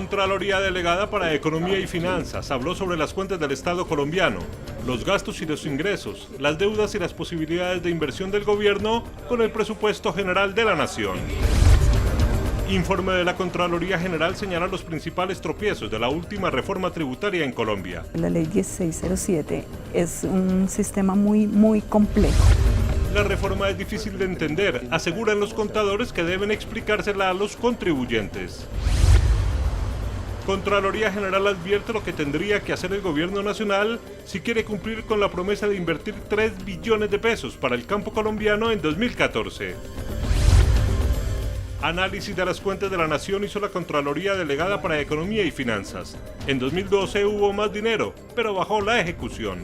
Contraloría Delegada para Economía y Finanzas habló sobre las cuentas del Estado colombiano, los gastos y los ingresos, las deudas y las posibilidades de inversión del gobierno con el presupuesto general de la Nación. Informe de la Contraloría General señala los principales tropiezos de la última reforma tributaria en Colombia. La ley 1607 es un sistema muy complejo. La reforma es difícil de entender, aseguran los contadores que deben explicársela a los contribuyentes. Contraloría General advierte lo que tendría que hacer el gobierno nacional si quiere cumplir con la promesa de invertir 3 billones de pesos para el campo colombiano en 2014. Análisis de las cuentas de la Nación hizo la Contraloría Delegada para Economía y Finanzas. En 2012 hubo más dinero, pero bajó la ejecución.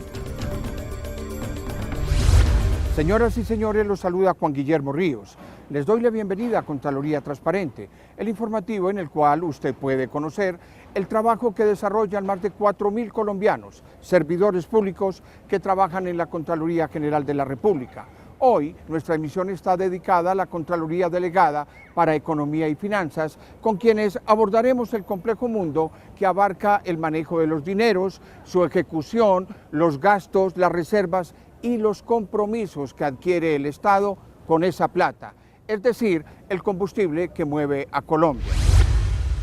Señoras y señores, los saluda Juan Guillermo Ríos. Les doy la bienvenida a Contraloría Transparente, el informativo en el cual usted puede conocer el trabajo que desarrollan más de 4.000 colombianos, servidores públicos que trabajan en la Contraloría General de la República. Hoy nuestra emisión está dedicada a la Contraloría Delegada para Economía y Finanzas, con quienes abordaremos el complejo mundo que abarca el manejo de los dineros, su ejecución, los gastos, las reservas y los compromisos que adquiere el Estado con esa plata, es decir, el combustible que mueve a Colombia.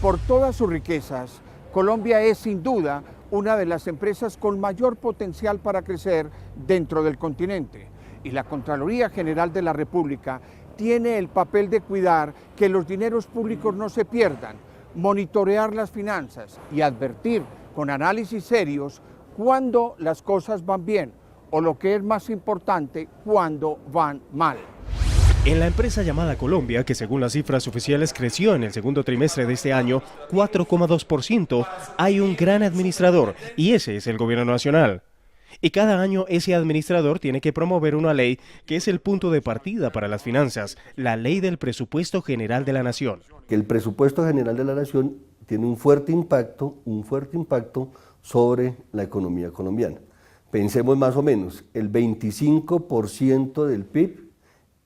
Por todas sus riquezas, Colombia es sin duda una de las empresas con mayor potencial para crecer dentro del continente. Y la Contraloría General de la República tiene el papel de cuidar que los dineros públicos no se pierdan, monitorear las finanzas y advertir con análisis serios cuando las cosas van bien o, lo que es más importante, cuando van mal. En la empresa llamada Colombia, que según las cifras oficiales creció en el segundo trimestre de este año 4,2%, hay un gran administrador y ese es el gobierno nacional. Y cada año ese administrador tiene que promover una ley que es el punto de partida para las finanzas, la Ley del Presupuesto General de la Nación. El Presupuesto General de la Nación tiene un fuerte impacto sobre la economía colombiana. Pensemos más o menos, el 25% del PIB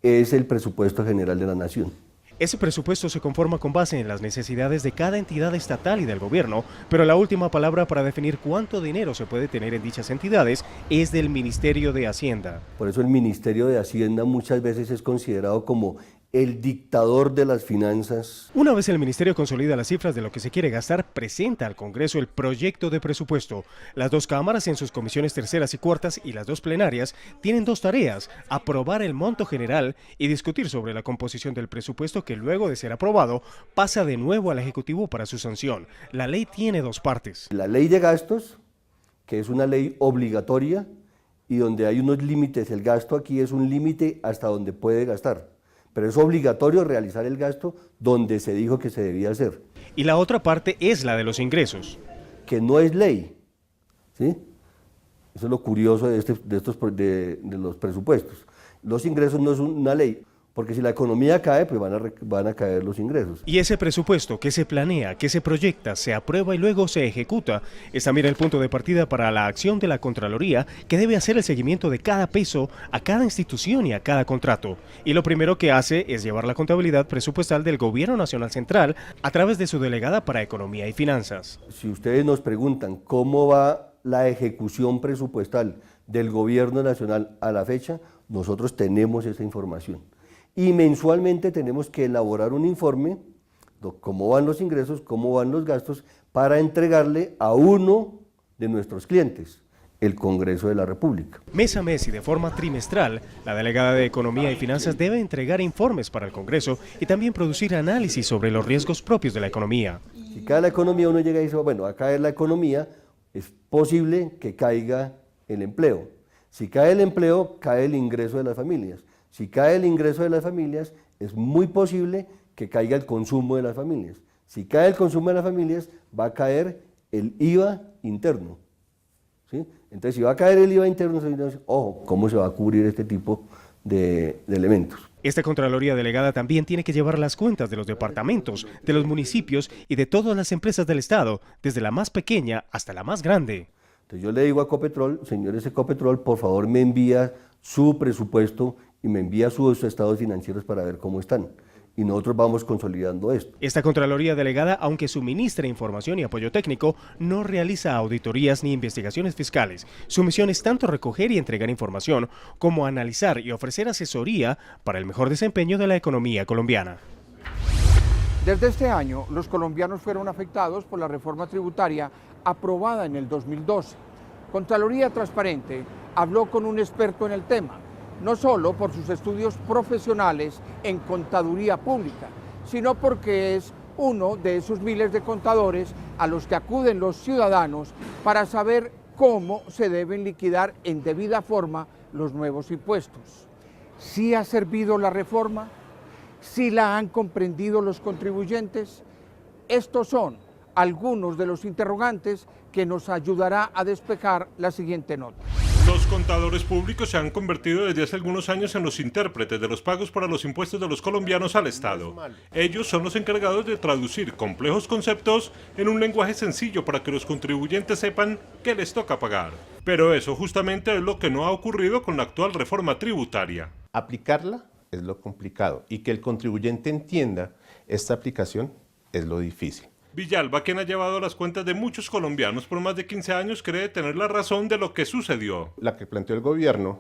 es el Presupuesto General de la Nación. Ese presupuesto se conforma con base en las necesidades de cada entidad estatal y del gobierno, pero la última palabra para definir cuánto dinero se puede tener en dichas entidades es del Ministerio de Hacienda. Por eso el Ministerio de Hacienda muchas veces es considerado como el dictador de las finanzas. Una vez el Ministerio consolida las cifras de lo que se quiere gastar, presenta al Congreso el proyecto de presupuesto. Las dos cámaras en sus comisiones terceras y cuartas y las dos plenarias tienen dos tareas: aprobar el monto general y discutir sobre la composición del presupuesto que luego de ser aprobado pasa de nuevo al Ejecutivo para su sanción. La ley tiene dos partes. La ley de gastos, que es una ley obligatoria y donde hay unos límites. El gasto aquí es un límite hasta donde puede gastar. Pero es obligatorio realizar el gasto donde se dijo que se debía hacer. Y la otra parte es la de los ingresos. Que no es ley, ¿sí? Eso es lo curioso de los presupuestos. Los ingresos no es una ley, porque si la economía cae, pues van a caer los ingresos. Y ese presupuesto que se planea, que se proyecta, se aprueba y luego se ejecuta, es también el punto de partida para la acción de la Contraloría, que debe hacer el seguimiento de cada peso a cada institución y a cada contrato. Y lo primero que hace es llevar la contabilidad presupuestal del Gobierno Nacional Central a través de su delegada para Economía y Finanzas. Si ustedes nos preguntan cómo va la ejecución presupuestal del Gobierno Nacional a la fecha, nosotros tenemos esa información. Y mensualmente tenemos que elaborar un informe de cómo van los ingresos, cómo van los gastos, para entregarle a uno de nuestros clientes, el Congreso de la República. Mes a mes y de forma trimestral, la delegada de Economía y Finanzas debe entregar informes para el Congreso y también producir análisis sobre los riesgos propios de la economía. Si cae la economía, uno llega y dice, bueno, va a caer la economía, es posible que caiga el empleo. Si cae el empleo, cae el ingreso de las familias. Si cae el ingreso de las familias, es muy posible que caiga el consumo de las familias. Si cae el consumo de las familias, va a caer el IVA interno, ¿sí? Entonces, si va a caer el IVA interno, ojo, ¿cómo se va a cubrir este tipo de elementos? Esta Contraloría Delegada también tiene que llevar las cuentas de los departamentos, de los municipios y de todas las empresas del Estado, desde la más pequeña hasta la más grande. Entonces yo le digo a Ecopetrol, señores de Ecopetrol, por favor me envía su presupuesto y me envía sus estados financieros para ver cómo están. y nosotros vamos consolidando esto. Esta Contraloría Delegada, aunque suministra información y apoyo técnico, no realiza auditorías ni investigaciones fiscales. Su misión es tanto recoger y entregar información como analizar y ofrecer asesoría para el mejor desempeño de la economía colombiana. Desde este año, los colombianos fueron afectados por la reforma tributaria aprobada en el 2012. Contraloría Transparente habló con un experto en el tema, no solo por sus estudios profesionales en contaduría pública, sino porque es uno de esos miles de contadores a los que acuden los ciudadanos para saber cómo se deben liquidar en debida forma los nuevos impuestos. ¿Sí ha servido la reforma? ¿Sí la han comprendido los contribuyentes? Estos son algunos de los interrogantes que nos ayudará a despejar la siguiente nota. Los contadores públicos se han convertido desde hace algunos años en los intérpretes de los pagos para los impuestos de los colombianos al Estado. Ellos son los encargados de traducir complejos conceptos en un lenguaje sencillo para que los contribuyentes sepan qué les toca pagar. Pero eso justamente es lo que no ha ocurrido con la actual reforma tributaria. Aplicarla es lo complicado y que el contribuyente entienda esta aplicación es lo difícil. Villalba, quien ha llevado las cuentas de muchos colombianos por más de 15 años, cree tener la razón de lo que sucedió. La que planteó el gobierno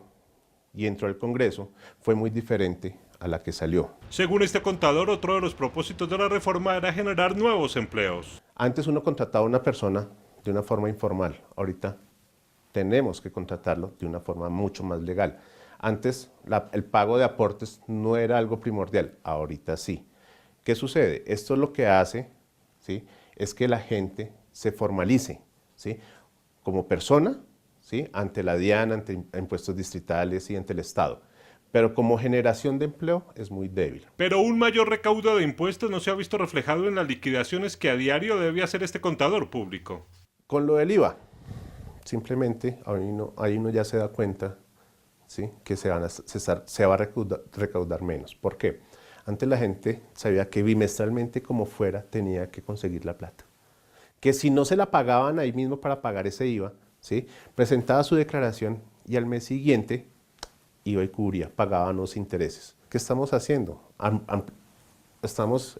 y entró al Congreso fue muy diferente a la que salió. Según este contador, otro de los propósitos de la reforma era generar nuevos empleos. Antes uno contrataba a una persona de una forma informal, ahorita tenemos que contratarlo de una forma mucho más legal. Antes el pago de aportes no era algo primordial, ahorita sí. ¿Qué sucede? Esto lo que hace, ¿sí?, es que la gente se formalice, ¿sí?, como persona, ¿sí?, ante la DIAN, ante impuestos distritales y ante el Estado. Pero como generación de empleo es muy débil. Pero un mayor recaudo de impuestos no se ha visto reflejado en las liquidaciones que a diario debe hacer este contador público. Con lo del IVA, simplemente ahí uno ya se da cuenta, ¿sí?, que se va a recaudar menos. ¿Por qué? Antes la gente sabía que bimestralmente, como fuera, tenía que conseguir la plata. Que si no se la pagaban ahí mismo para pagar ese IVA, ¿sí?, presentaba su declaración y al mes siguiente iba y cubría, pagaban los intereses. ¿Qué estamos haciendo? Estamos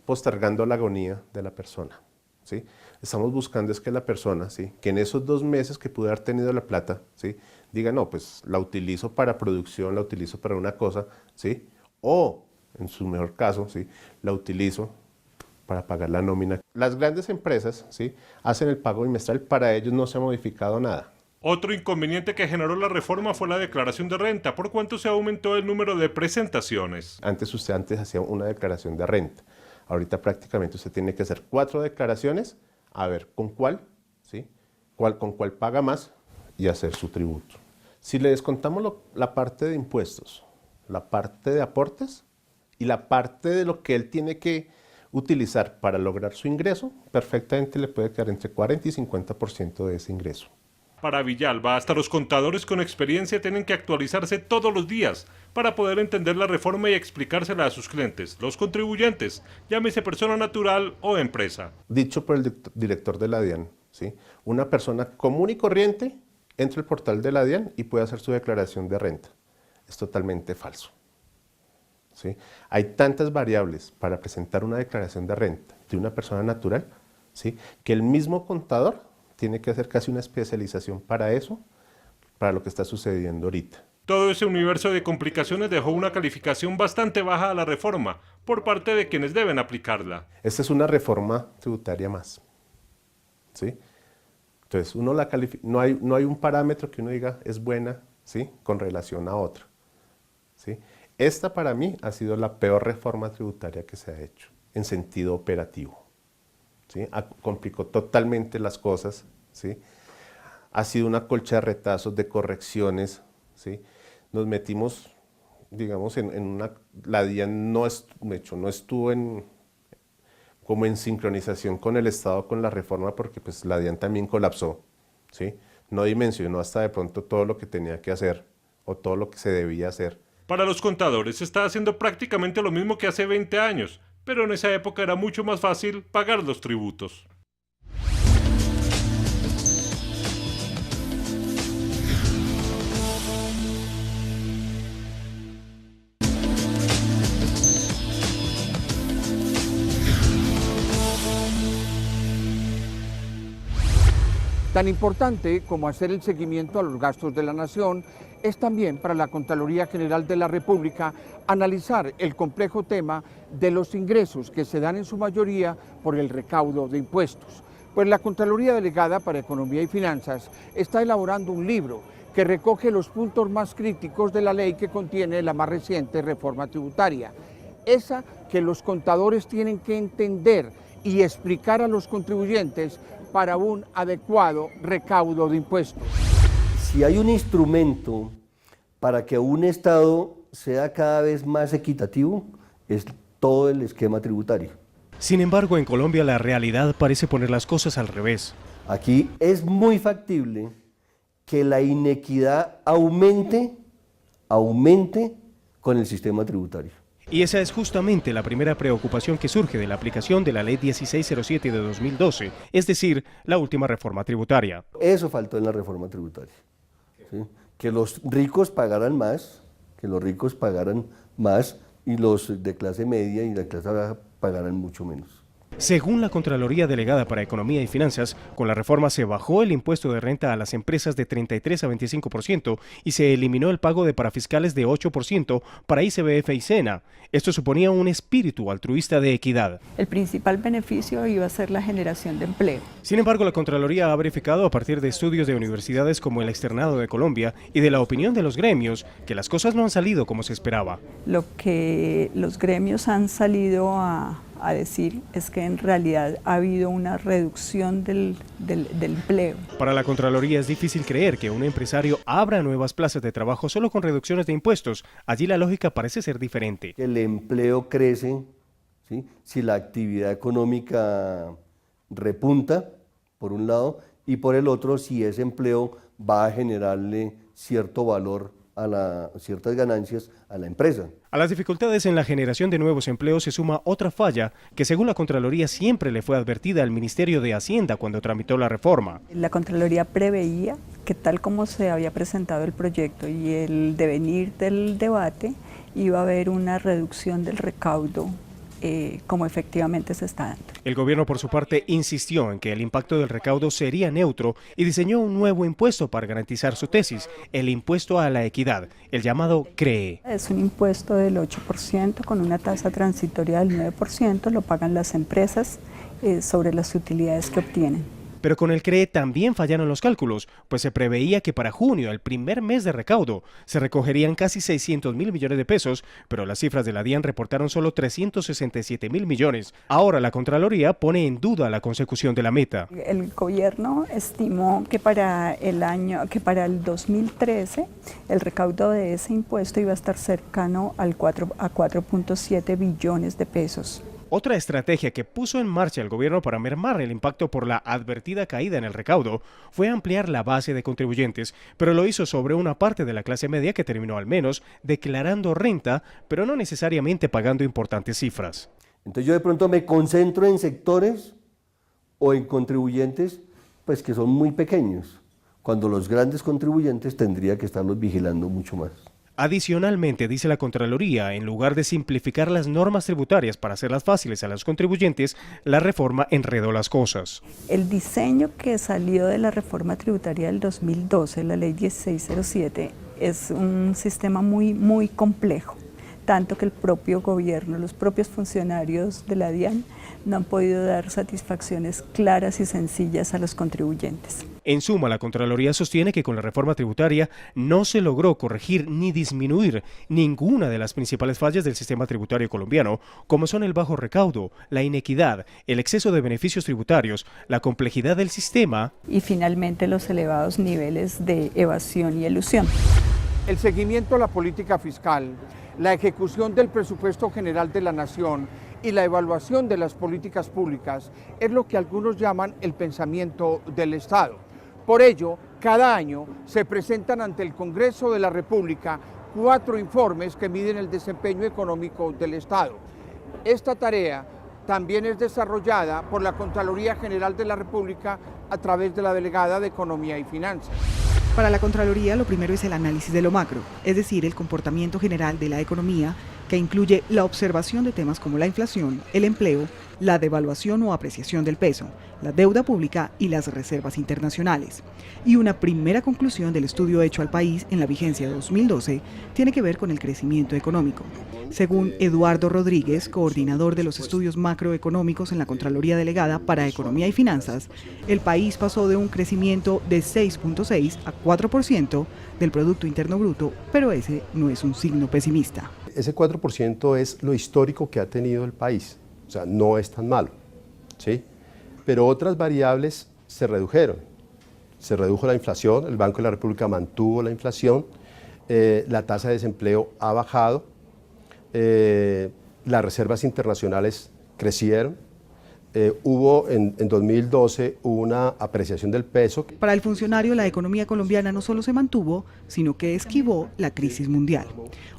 postergando la agonía de la persona, ¿sí? Estamos buscando es que la persona, ¿sí?, que en esos 2 meses que pudo haber tenido la plata, ¿sí?, diga, no, pues la utilizo para producción, la utilizo para una cosa, ¿sí?, o, en su mejor caso, ¿sí?, la utilizo para pagar la nómina. Las grandes empresas, ¿sí?, hacen el pago bimestral, para ellos no se ha modificado nada. Otro inconveniente que generó la reforma fue la declaración de renta, por cuanto se aumentó el número de presentaciones. Usted hacía una declaración de renta. Ahorita prácticamente usted tiene que hacer 4 declaraciones, a ver con cuál, ¿sí?, con cuál paga más y hacer su tributo. Si le descontamos la parte de impuestos, la parte de aportes y la parte de lo que él tiene que utilizar para lograr su ingreso, perfectamente le puede quedar entre 40 y 50% de ese ingreso. Para Villalba, hasta los contadores con experiencia tienen que actualizarse todos los días para poder entender la reforma y explicársela a sus clientes, los contribuyentes, llámese persona natural o empresa. Dicho por el director de la DIAN, ¿sí?, una persona común y corriente entra al portal de la DIAN y puede hacer su declaración de renta. Es totalmente falso, ¿sí? Hay tantas variables para presentar una declaración de renta de una persona natural, ¿sí?, que el mismo contador tiene que hacer casi una especialización para eso, para lo que está sucediendo ahorita. Todo ese universo de complicaciones dejó una calificación bastante baja a la reforma por parte de quienes deben aplicarla. Esta es una reforma tributaria más, ¿sí? Entonces, no hay un parámetro que uno diga es buena, ¿sí?, con relación a otra, ¿sí? Esta para mí ha sido la peor reforma tributaria que se ha hecho en sentido operativo, ¿sí? Complicó totalmente las cosas, ¿sí? Ha sido una colcha de retazos, de correcciones, ¿sí? Nos metimos, digamos, la DIAN no estuvo como en sincronización con el Estado, con la reforma, porque pues la DIAN también colapsó, ¿sí? No dimensionó hasta de pronto todo lo que tenía que hacer o todo lo que se debía hacer. Para los contadores se está haciendo prácticamente lo mismo que hace 20 años, pero en esa época era mucho más fácil pagar los tributos. Tan importante como hacer el seguimiento a los gastos de la nación es también para la Contraloría General de la República analizar el complejo tema de los ingresos que se dan en su mayoría por el recaudo de impuestos. Pues la Contraloría Delegada para Economía y Finanzas está elaborando un libro que recoge los puntos más críticos de la ley que contiene la más reciente reforma tributaria. Esa que los contadores tienen que entender y explicar a los contribuyentes para un adecuado recaudo de impuestos. Si hay un instrumento para que un Estado sea cada vez más equitativo, es todo el esquema tributario. Sin embargo, en Colombia la realidad parece poner las cosas al revés. Aquí es muy factible que la inequidad aumente con el sistema tributario. Y esa es justamente la primera preocupación que surge de la aplicación de la Ley 1607 de 2012, es decir, la última reforma tributaria. Eso faltó en la reforma tributaria, ¿sí? Que los ricos pagaran más, y los de clase media y la clase baja pagaran mucho menos. Según la Contraloría Delegada para Economía y Finanzas, con la reforma se bajó el impuesto de renta a las empresas de 33 a 25% y se eliminó el pago de parafiscales de 8% para ICBF y SENA. Esto suponía un espíritu altruista de equidad. El principal beneficio iba a ser la generación de empleo. Sin embargo, la Contraloría ha verificado a partir de estudios de universidades como el Externado de Colombia y de la opinión de los gremios que las cosas no han salido como se esperaba. Lo que los gremios han salido a decir es que en realidad ha habido una reducción del empleo. Para la Contraloría es difícil creer que un empresario abra nuevas plazas de trabajo solo con reducciones de impuestos. Allí la lógica parece ser diferente. El empleo crece, ¿sí? Si la actividad económica repunta, por un lado, y por el otro, si ese empleo va a generarle cierto valor, ciertas ganancias a la empresa. A las dificultades en la generación de nuevos empleos se suma otra falla que según la Contraloría siempre le fue advertida al Ministerio de Hacienda cuando tramitó la reforma. La Contraloría preveía que tal como se había presentado el proyecto y el devenir del debate, iba a haber una reducción del recaudo como efectivamente se está dando. El gobierno por su parte insistió en que el impacto del recaudo sería neutro y diseñó un nuevo impuesto para garantizar su tesis, el impuesto a la equidad, el llamado CREE. Es un impuesto del 8% con una tasa transitoria del 9%, lo pagan las empresas sobre las utilidades que obtienen. Pero con el CREE también fallaron los cálculos, pues se preveía que para junio, el primer mes de recaudo, se recogerían casi 600.000 millones de pesos, pero las cifras de la DIAN reportaron solo 367.000 millones. Ahora la Contraloría pone en duda la consecución de la meta. El gobierno estimó que para el 2013 el recaudo de ese impuesto iba a estar cercano a 4.7 billones de pesos. Otra estrategia que puso en marcha el gobierno para mermar el impacto por la advertida caída en el recaudo fue ampliar la base de contribuyentes, pero lo hizo sobre una parte de la clase media que terminó al menos declarando renta, pero no necesariamente pagando importantes cifras. Entonces yo de pronto me concentro en sectores o en contribuyentes pues que son muy pequeños, cuando los grandes contribuyentes tendría que estarlos vigilando mucho más. Adicionalmente, dice la Contraloría, en lugar de simplificar las normas tributarias para hacerlas fáciles a los contribuyentes, la reforma enredó las cosas. El diseño que salió de la reforma tributaria del 2012, la Ley 1607, es un sistema muy complejo, tanto que el propio gobierno, los propios funcionarios de la DIAN no han podido dar satisfacciones claras y sencillas a los contribuyentes. En suma, la Contraloría sostiene que con la reforma tributaria no se logró corregir ni disminuir ninguna de las principales fallas del sistema tributario colombiano, como son el bajo recaudo, la inequidad, el exceso de beneficios tributarios, la complejidad del sistema y finalmente los elevados niveles de evasión y elusión. El seguimiento a la política fiscal, la ejecución del presupuesto general de la Nación y la evaluación de las políticas públicas es lo que algunos llaman el pensamiento del Estado. Por ello, cada año se presentan ante el Congreso de la República 4 informes que miden el desempeño económico del Estado. Esta tarea también es desarrollada por la Contraloría General de la República a través de la Delegada de Economía y Finanzas. Para la Contraloría, lo primero es el análisis de lo macro, es decir, el comportamiento general de la economía, que incluye la observación de temas como la inflación, el empleo la devaluación o apreciación del peso, la deuda pública y las reservas internacionales. Y una primera conclusión del estudio hecho al país en la vigencia de 2012 tiene que ver con el crecimiento económico. Según Eduardo Rodríguez, coordinador de los estudios macroeconómicos en la Contraloría Delegada para Economía y Finanzas, el país pasó de un crecimiento de 6.6 a 4% del Producto Interno Bruto, pero ese no es un signo pesimista. Ese 4% es lo histórico que ha tenido el país, o sea, no es tan malo, ¿sí? Pero otras variables se redujeron. Se redujo la inflación, el Banco de la República mantuvo la inflación, la tasa de desempleo ha bajado, las reservas internacionales crecieron, hubo en 2012 una apreciación del peso. Para el funcionario, la economía colombiana no solo se mantuvo, sino que esquivó la crisis mundial.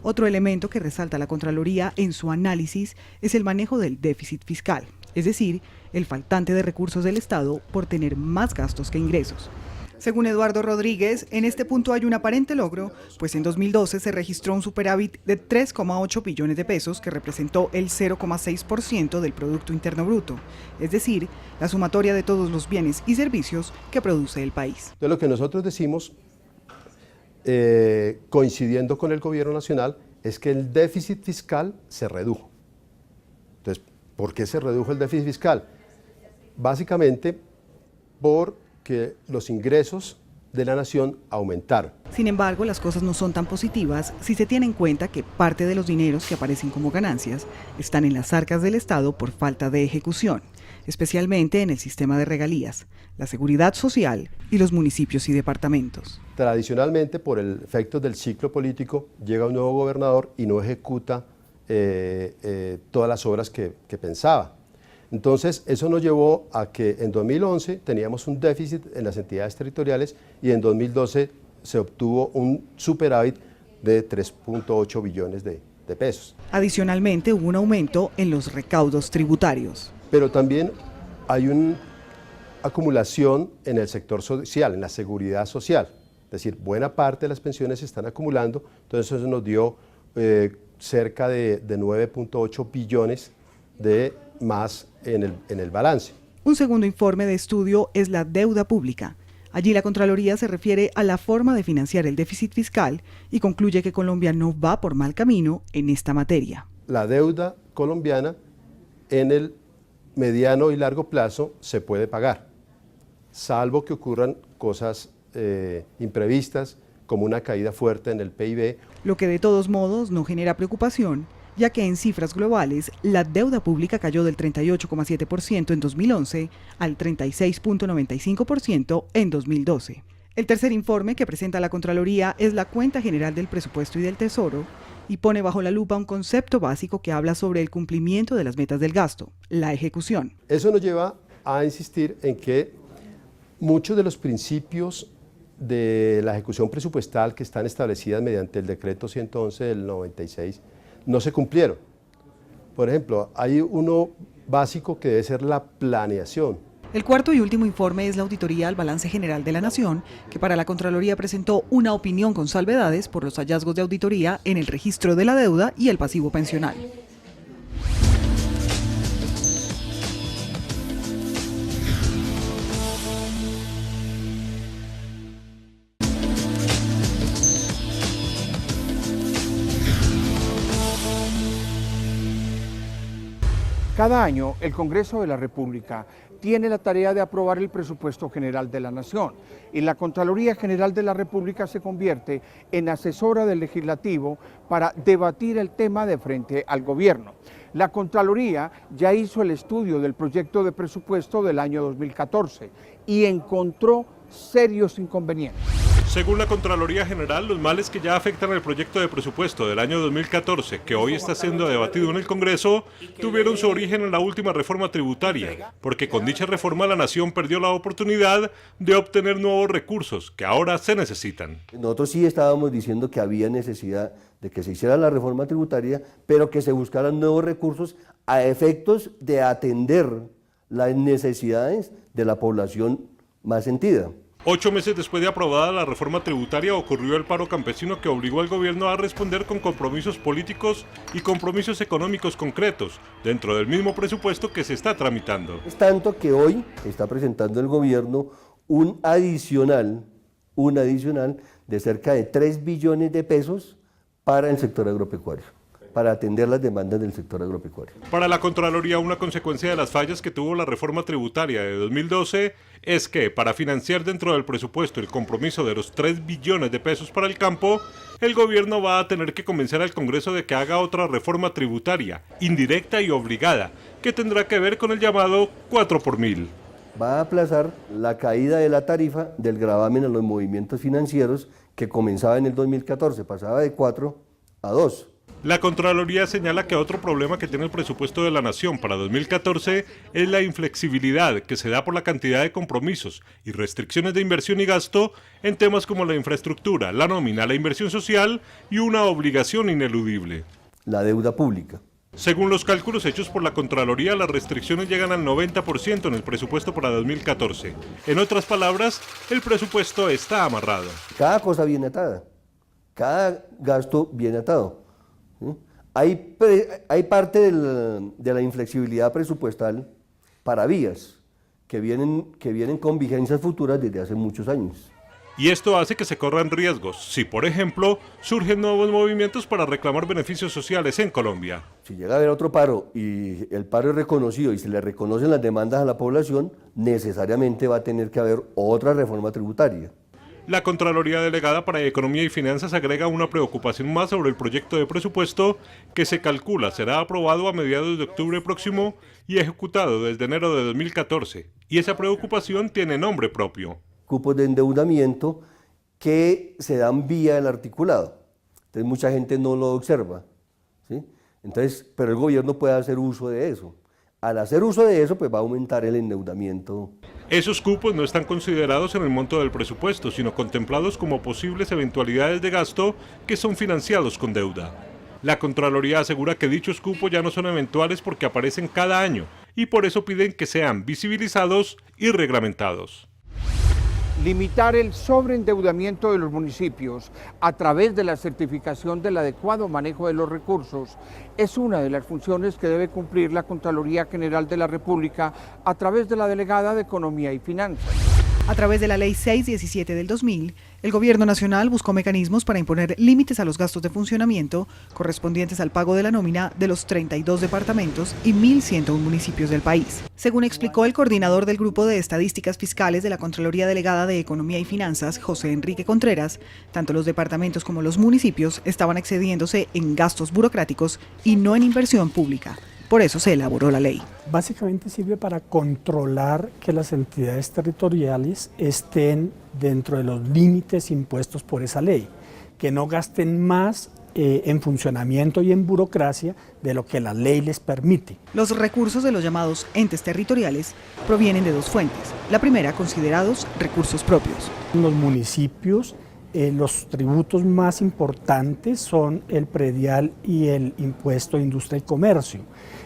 Otro elemento que resalta la Contraloría en su análisis es el manejo del déficit fiscal, es decir, el faltante de recursos del Estado por tener más gastos que ingresos. Según Eduardo Rodríguez, en este punto hay un aparente logro, pues en 2012 se registró un superávit de 3,8 billones de pesos que representó el 0,6% del Producto Interno Bruto, es decir, la sumatoria de todos los bienes y servicios que produce el país. De lo que nosotros decimos, coincidiendo con el gobierno nacional, es que el déficit fiscal se redujo. Entonces, ¿por qué se redujo el déficit fiscal? Básicamente porque los ingresos de la nación aumentaron. Sin embargo, las cosas no son tan positivas si se tiene en cuenta que parte de los dineros que aparecen como ganancias están en las arcas del Estado por falta de ejecución, especialmente en el sistema de regalías, la seguridad social y los municipios y departamentos. Tradicionalmente, por el efecto del ciclo político, llega un nuevo gobernador y no ejecuta todas las obras que pensaba. Entonces, eso nos llevó a que en 2011 teníamos un déficit en las entidades territoriales y en 2012 se obtuvo un superávit de 3.8 billones de pesos. Adicionalmente, hubo un aumento en los recaudos tributarios. Pero también hay una acumulación en el sector social, en la seguridad social. Es decir, buena parte de las pensiones se están acumulando, entonces eso nos dio cerca de 9.8 billones de más en el balance. Un segundo informe de estudio es la deuda pública. Allí la Contraloría se refiere a la forma de financiar el déficit fiscal y concluye que Colombia no va por mal camino en esta materia. La deuda colombiana en el mediano y largo plazo se puede pagar, salvo que ocurran cosas imprevistas como una caída fuerte en el PIB. Lo que de todos modos no genera preocupación, ya que en cifras globales la deuda pública cayó del 38,7% en 2011 al 36,95% en 2012. El tercer informe que presenta la Contraloría es la Cuenta General del Presupuesto y del Tesoro y pone bajo la lupa un concepto básico que habla sobre el cumplimiento de las metas del gasto, la ejecución. Eso nos lleva a insistir en que muchos de los principios de la ejecución presupuestal que están establecidas mediante el decreto 111 del 96 no se cumplieron. Por ejemplo, hay uno básico que debe ser la planeación. El cuarto y último informe es la auditoría al balance general de la Nación, que para la Contraloría presentó una opinión con salvedades por los hallazgos de auditoría en el registro de la deuda y el pasivo pensional. Cada año, el Congreso de la República tiene la tarea de aprobar el presupuesto general de la Nación y la Contraloría General de la República se convierte en asesora del Legislativo para debatir el tema de frente al Gobierno. La Contraloría ya hizo el estudio del proyecto de presupuesto del año 2014 y encontró serios inconvenientes. Según la Contraloría General, los males que ya afectan el proyecto de presupuesto del año 2014, que hoy está siendo debatido en el Congreso, tuvieron su origen en la última reforma tributaria, porque con dicha reforma la Nación perdió la oportunidad de obtener nuevos recursos que ahora se necesitan. Nosotros sí estábamos diciendo que había necesidad de que se hiciera la reforma tributaria, pero que se buscaran nuevos recursos a efectos de atender las necesidades de la población más sentida. 8 meses después de aprobada la reforma tributaria ocurrió el paro campesino que obligó al gobierno a responder con compromisos políticos y compromisos económicos concretos dentro del mismo presupuesto que se está tramitando. Es tanto que hoy está presentando el gobierno un adicional de cerca de 3 billones de pesos para el sector agropecuario, para atender las demandas del sector agropecuario. Para la Contraloría, una consecuencia de las fallas que tuvo la reforma tributaria de 2012 es que, para financiar dentro del presupuesto el compromiso de los 3 billones de pesos para el campo, el gobierno va a tener que convencer al Congreso de que haga otra reforma tributaria, indirecta y obligada, que tendrá que ver con el llamado 4 por 1000. Va a aplazar la caída de la tarifa del gravamen a los movimientos financieros que comenzaba en el 2014, pasaba de 4 a 2. La Contraloría señala que otro problema que tiene el presupuesto de la Nación para 2014 es la inflexibilidad que se da por la cantidad de compromisos y restricciones de inversión y gasto en temas como la infraestructura, la nómina, la inversión social y una obligación ineludible: la deuda pública. Según los cálculos hechos por la Contraloría, las restricciones llegan al 90% en el presupuesto para 2014. En otras palabras, el presupuesto está amarrado. Cada cosa viene atada, cada gasto viene atado. ¿Sí? Hay parte de la inflexibilidad presupuestal para vías que vienen con vigencias futuras desde hace muchos años. Y esto hace que se corran riesgos si, por ejemplo, surgen nuevos movimientos para reclamar beneficios sociales en Colombia. Si llega a haber otro paro y el paro es reconocido y se le reconocen las demandas a la población, necesariamente va a tener que haber otra reforma tributaria. La Contraloría Delegada para Economía y Finanzas agrega una preocupación más sobre el proyecto de presupuesto que se calcula será aprobado a mediados de octubre próximo y ejecutado desde enero de 2014. Y esa preocupación tiene nombre propio: cupos de endeudamiento que se dan vía el articulado. Entonces mucha gente no lo observa, ¿sí? Pero el gobierno puede hacer uso de eso. Al hacer uso de eso, pues va a aumentar el endeudamiento. Esos cupos no están considerados en el monto del presupuesto, sino contemplados como posibles eventualidades de gasto que son financiados con deuda. La Contraloría asegura que dichos cupos ya no son eventuales porque aparecen cada año y por eso piden que sean visibilizados y reglamentados. Limitar el sobreendeudamiento de los municipios a través de la certificación del adecuado manejo de los recursos es una de las funciones que debe cumplir la Contraloría General de la República a través de la Delegada de Economía y Finanzas. A través de la Ley 617 del 2000, el Gobierno Nacional buscó mecanismos para imponer límites a los gastos de funcionamiento correspondientes al pago de la nómina de los 32 departamentos y 1.101 municipios del país. Según explicó el coordinador del Grupo de Estadísticas Fiscales de la Contraloría Delegada de Economía y Finanzas, José Enrique Contreras, tanto los departamentos como los municipios estaban excediéndose en gastos burocráticos y no en inversión pública. Por eso se elaboró la ley. Básicamente sirve para controlar que las entidades territoriales estén dentro de los límites impuestos por esa ley, que no gasten más en funcionamiento y en burocracia de lo que la ley les permite. Los recursos de los llamados entes territoriales provienen de 2 fuentes. La primera, considerados recursos propios. Los municipios, los tributos más importantes son el predial y el impuesto de industria y comercio.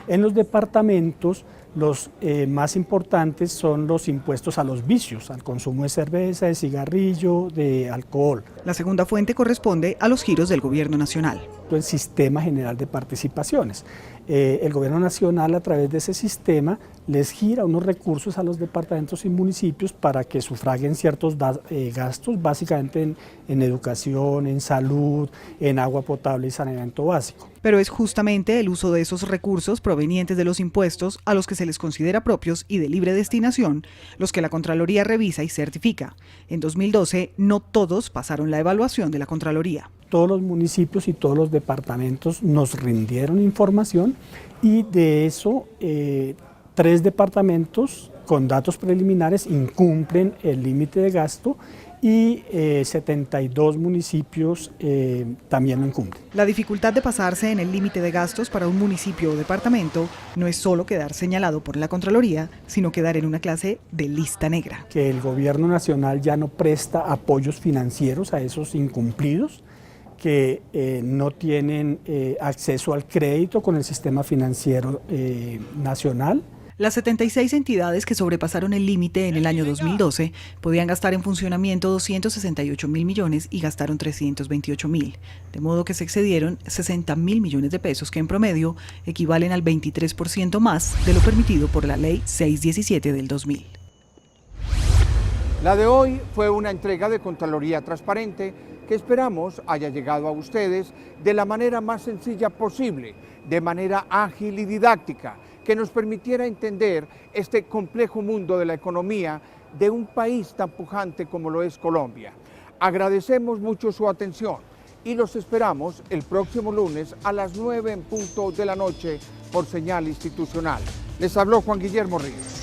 En los departamentos, los más importantes son los impuestos a los vicios, al consumo de cerveza, de cigarrillo, de alcohol. La segunda fuente corresponde a los giros del Gobierno Nacional. El Sistema General de Participaciones. El Gobierno Nacional, a través de ese sistema, les gira unos recursos a los departamentos y municipios para que sufraguen ciertos gastos, básicamente en educación, en salud, en agua potable y saneamiento básico. Pero es justamente el uso de esos recursos provenientes de los impuestos a los que se les considera propios y de libre destinación, los que la Contraloría revisa y certifica. En 2012, no todos pasaron la evaluación de la Contraloría. Todos los municipios y todos los departamentos nos rindieron información y de eso 3 departamentos con datos preliminares incumplen el límite de gasto y 72 municipios también lo incumplen. La dificultad de pasarse en el límite de gastos para un municipio o departamento no es solo quedar señalado por la Contraloría, sino quedar en una clase de lista negra. Que el Gobierno Nacional ya no presta apoyos financieros a esos incumplidos, que no tienen acceso al crédito con el sistema financiero nacional. Las 76 entidades que sobrepasaron el límite en el año 2012 podían gastar en funcionamiento 268.000 millones y gastaron 328.000, de modo que se excedieron 60.000 millones de pesos, que en promedio equivalen al 23% más de lo permitido por la Ley 617 del 2000. La de hoy fue una entrega de Contraloría Transparente que esperamos haya llegado a ustedes de la manera más sencilla posible, de manera ágil y didáctica, que nos permitiera entender este complejo mundo de la economía de un país tan pujante como lo es Colombia. Agradecemos mucho su atención y los esperamos el próximo lunes a las 9 en punto de la noche por señal institucional. Les habló Juan Guillermo Ríos.